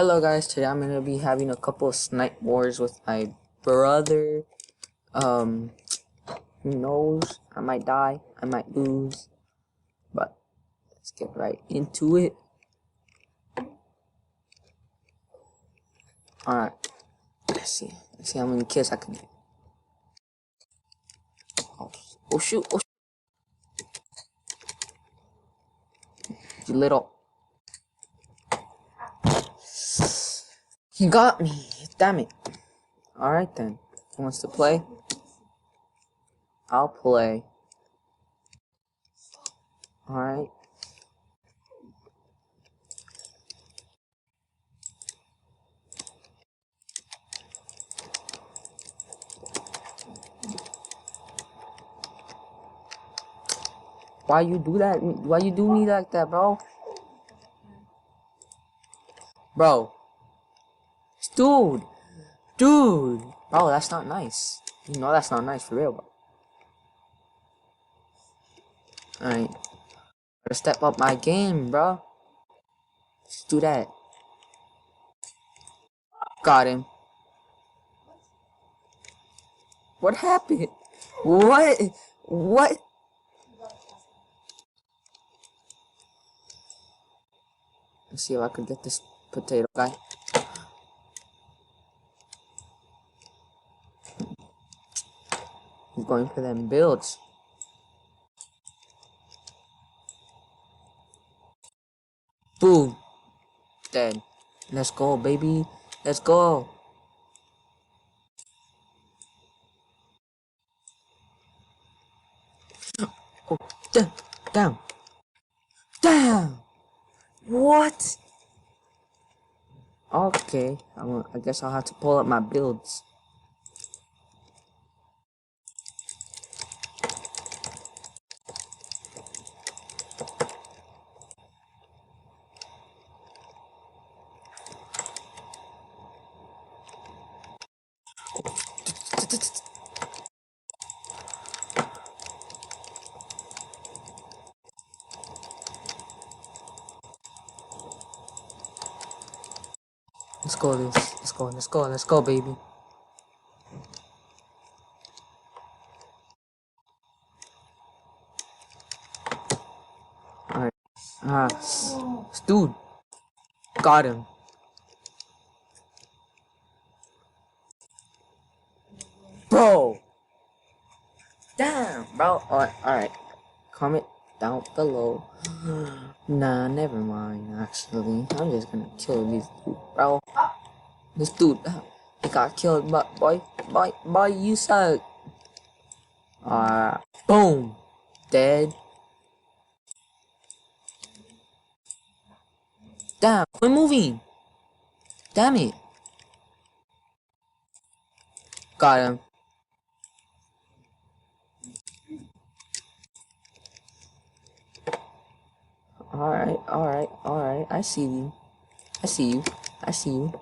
Hello guys, today I'm gonna be having a couple of snipe wars with my brother. Um, who knows? I might die, I might lose, but let's get right into it. Alright, let's see how many kills I can get. Oh shoot, you little. He got me, damn it. Alright then, who wants to play? I'll play. Alright. Why you do that? Why you do me like that, bro? Bro. Dude. Bro, that's not nice. You know that's not nice for real, bro. Alright. Gotta step up my game, bro. Let's do that. Got him. What happened? What? Let's see if I can get this potato guy. He's going for them builds. Boom. Dead. Let's go, baby. Let's go. Oh, down. Down. What? Okay. I guess I'll have to pull up my builds. Let's go, let's go, baby. Alright. Dude. Got him. Bro. Damn, bro. Alright. Comment down below. Nah, never mind, actually. I'm just gonna kill this dude, bro. This dude, he got killed, but boy, you suck. Boom. Dead. Damn, quit moving. Damn it. Got him. Alright. I see you. I see you.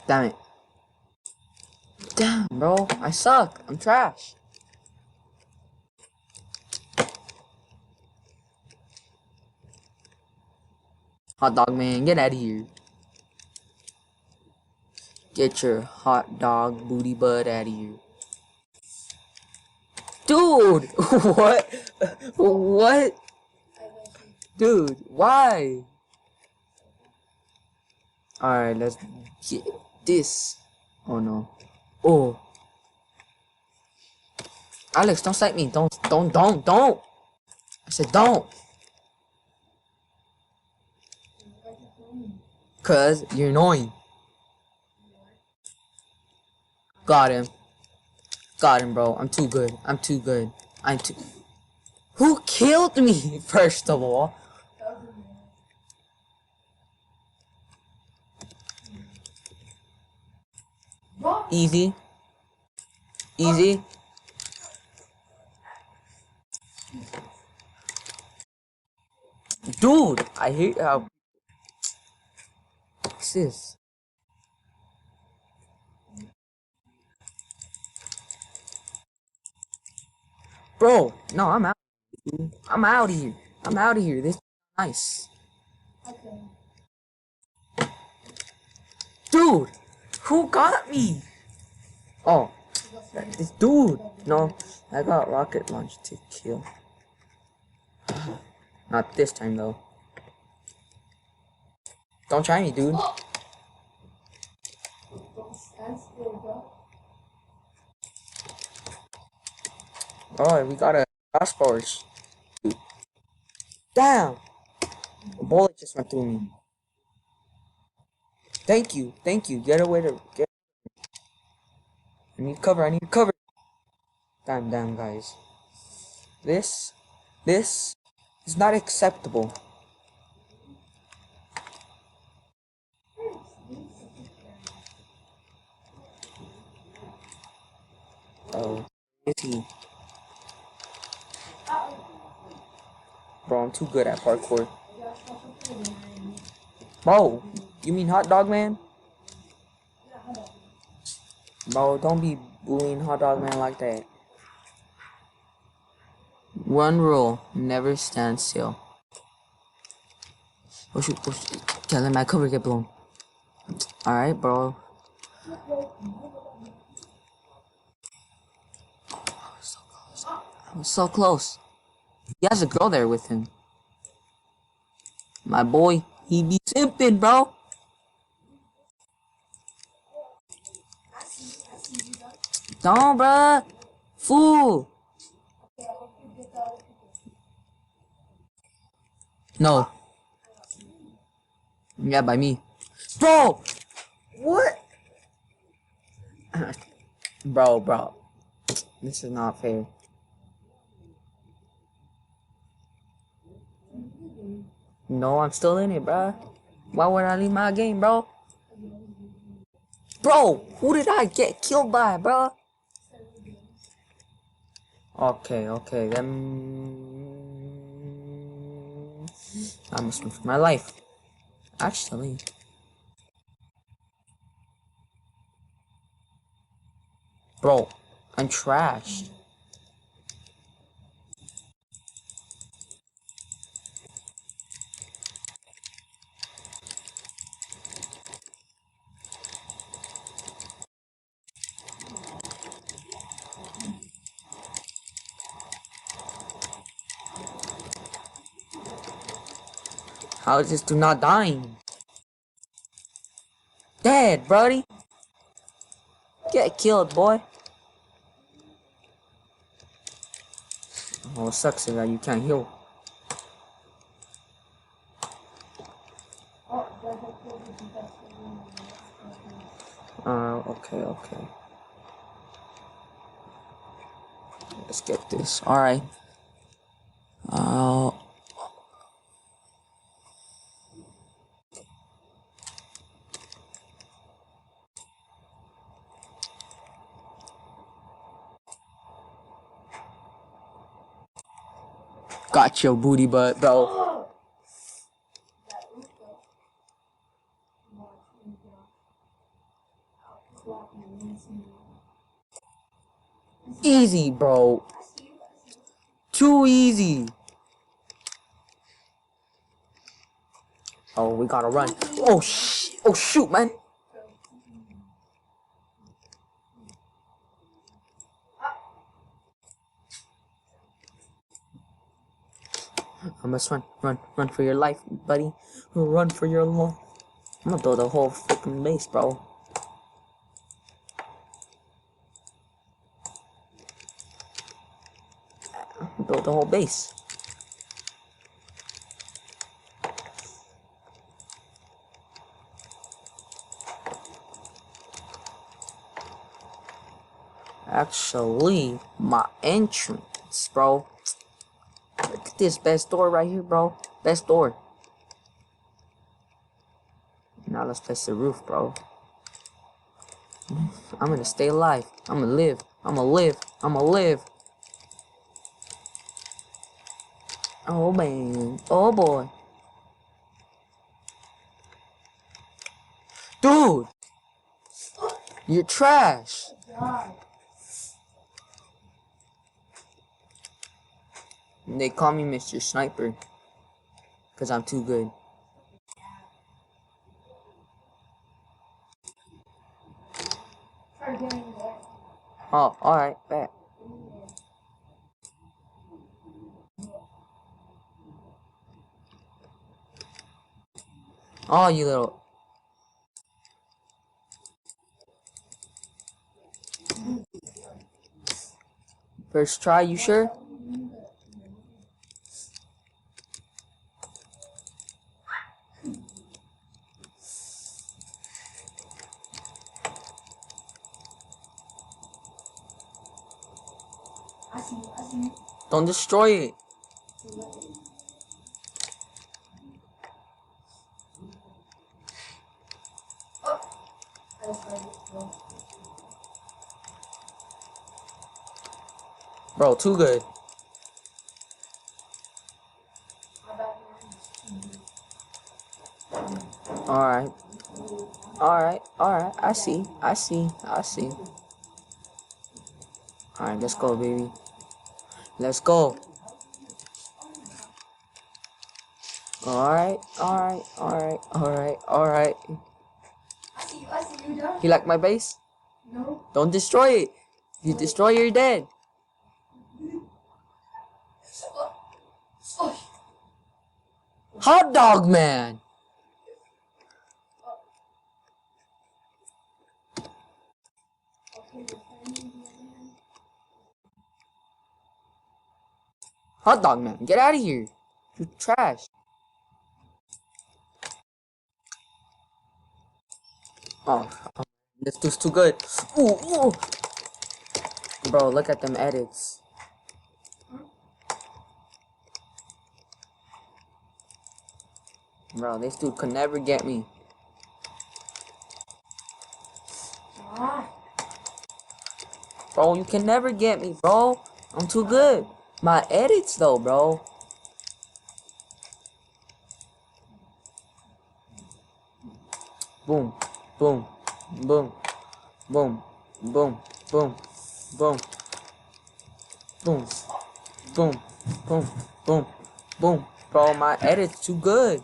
Damn it. Damn, bro. I suck. I'm trash. Hot dog man, get out of here. Get your hot dog booty butt out of here. Dude! What? What? Dude, why? Alright, let's get this. Oh no. Oh. Alex, don't sight me. Don't. I said don't. Cause you're annoying. Got him. Got him, bro. I'm too good. Who killed me, first of all? Easy. Dude, I hate how... What's this? Bro, no, I'm out. I'm out of here. I'm out of here. This is nice. Dude, who got me? Oh, this dude. No, I got rocket launch to kill. Not this time though. Don't try me, dude. Oh, we got a crossbars. Damn! A bullet just went through me. Thank you, thank you. Get away to get. I need cover. I need cover. Damn, guys. This is not acceptable. Oh, is he? Bro, I'm too good at parkour. Bro, you mean hot dog man? Bro, don't be bullying hot dog man like that. One rule, never stand still. Oh shoot, can't let my cover get blown. Alright, bro. I was so close. He has a girl there with him. My boy, he be simping, bro. Don't, bruh. Fool. No. Yeah, by me. Bro! What? Bro. This is not fair. No, I'm still in it, bruh. Why would I leave my game, bro? Bro, who did I get killed by, bro? Okay, then I must run for my life. Actually, bro, I'm trashed. How is this dude not dying? Dead, buddy. Get killed, boy. Oh, it sucks that you can't heal. Okay. Let's get this. Alright. Uh, got your booty butt, bro. Easy, bro. Too easy. Oh, we gotta run. Oh, shoot, man. I must run for your life, buddy. Run for your life. I'm gonna build a whole freaking base, bro. Build the whole base. Actually, my entrance, bro. Look at this best door right here, bro. Best door. Now let's place the roof, bro. I'm gonna stay alive. I'm gonna live. Oh man. Oh boy. Dude! You're trash. They call me Mr. Sniper. Because I'm too good. Oh, alright, bet. Oh, you little... First try, you sure? Don't destroy it. Bro, too good. Alright. Alright, alright. I see. I see. I see. Alright, let's go, baby. Let's go. Alright, alright, alright, alright, alright. I see you, done? You like my base? No. Don't destroy it. If you destroy it, you're dead. Hot dog man. Hot dog man, get out of here. You trash. Oh, this dude's too good. Ooh, ooh. Bro, look at them edits. Bro, this dude could never get me. Bro, you can never get me, bro. I'm too good. My edits, though, bro. Boom, boom, boom, boom, boom, boom, boom, boom, boom, boom, boom, boom. Bro, my edit's too good.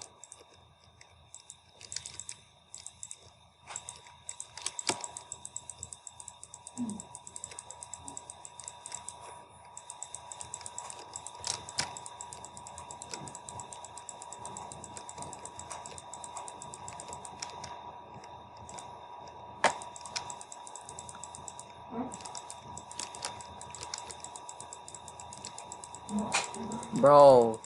Bro.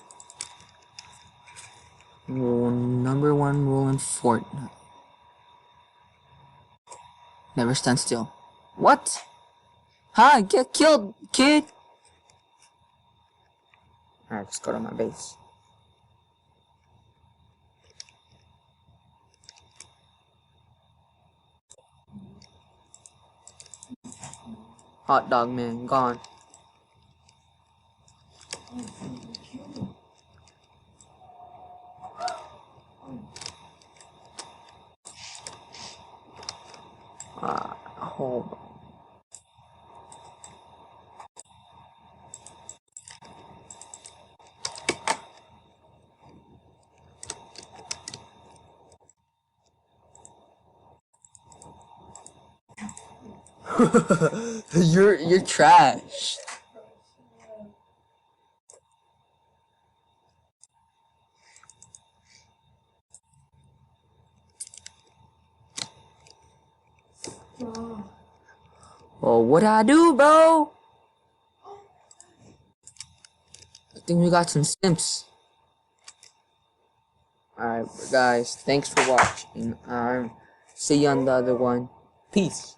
Number one rule in Fortnite. Never stand still. What? Huh? Get killed, kid. Alright, let's go to my base. Hot dog man, gone. Hold on. You're trash. Well, what I do, bro? I think we got some simps. Alright, guys, thanks for watching. See you on the other one. Peace.